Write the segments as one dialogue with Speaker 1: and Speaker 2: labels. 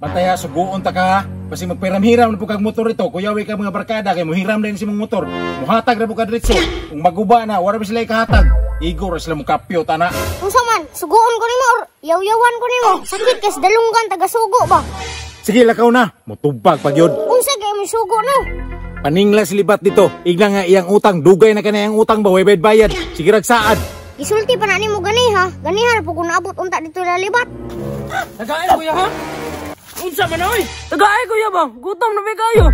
Speaker 1: Pataya, suguon ta ka. Kasi magpiram-hiram na po kag motor ito. Kuyawi ka mga barkada, kaya mo hiram din si mong motor. Muhatag na po ka diretso. Kung maguba na, wala ba sila ikahatag? Igor, sila mo kapyo, tana.
Speaker 2: Unsa man, suguon ko nimo or yaw-yawan ko nimo. Sakit kas dalunggan taga-sugo ba?
Speaker 1: Sige, lakaw na. Mutubag pag yun.
Speaker 2: Unsa kay mo sugo no?
Speaker 1: Paningla silibat dito. Igna nga iyang utang. Dugay na ka na iyang utang ba? Way bayad. Sige, ragsaad.
Speaker 2: Gisulti pa na nimo gani ha. Ganihan po kung naabot unta dito lalibat.
Speaker 3: Tagay kuya ha? Unsa man oy? Tagay kuya ba? Gutom na ba kayo?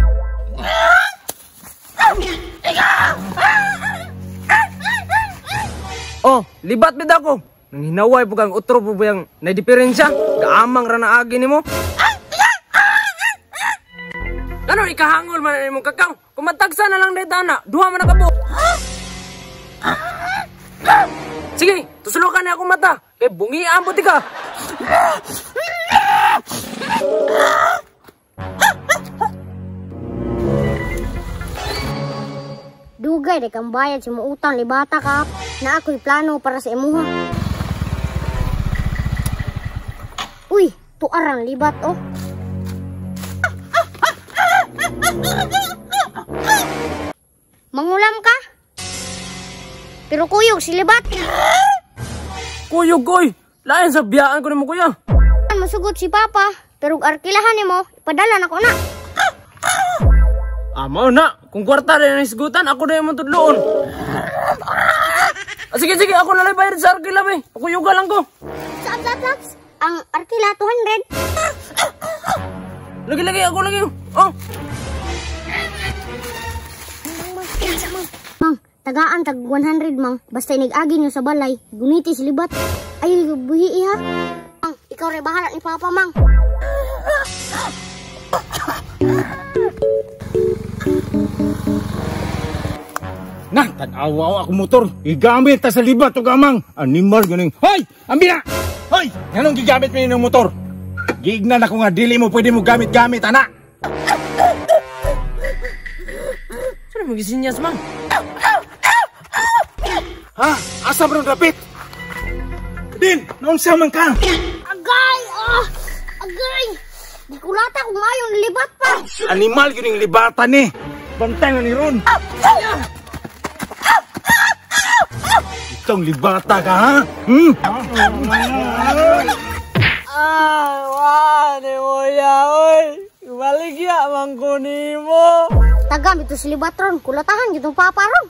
Speaker 3: Oh, libat bid ako. Nang hinaway po kang utro po ba yung na-diferensya? Gaamang rana agi nimo. Ano ikahangol man nimo kakao? Kumatagsa na lang dito na. Duha man nakabo. Sige, tusulukan niya akong mata. Kaya bungian po ka.
Speaker 2: Dugay de kang bayad sa mo utang libata ka. Na ako'y plano para sa imuha. Uy, tuarang libat oh. Mangulam ka? Pero kuyog si libat.
Speaker 3: Kuyog koy. Lain sa biyaan ko nimo kuya.
Speaker 2: Masugot si Papa. Pero arkilahan nimo, ipadala na ko na.
Speaker 3: Amo na. Kung kwarta rin ang isgutan, ako na yung matudloon. Sige, ako na lang bayar sa arkila be. Kuyuga lang ko.
Speaker 2: Saps. Ang arkila 200.
Speaker 3: Lagi, ako lagi. Oh.
Speaker 2: Mang, tagaan tag 100 mang. Basta inigagi nyo sa balay, guniti si libat. Ay, buhi ha. Mang, ikaw rin bahala ni Papa mang.
Speaker 1: Nah, tanawa ako motor. Igamit ta sa libat o gamang. Animal ganing. Hoy! Ambina! Hoy! Anong gigamit mo ng motor? Giignan ako nga dili mo pwede mo gamit-gamit, anak.
Speaker 3: Saan mo gisinyas mang?
Speaker 1: Ha? Asa ba ng dapit? Din, naunsa man ka?
Speaker 2: Agay! Agay! Di kulata kung ayong libat pa.
Speaker 1: Animal yun yung libatan eh. Bantay na ni Ron. Itong libata ka ha?
Speaker 3: Wani mo ya, oy. Balik ya, mangkuni mo.
Speaker 2: Tagam ito si libat ron. Kulatahan gitong Papa ron.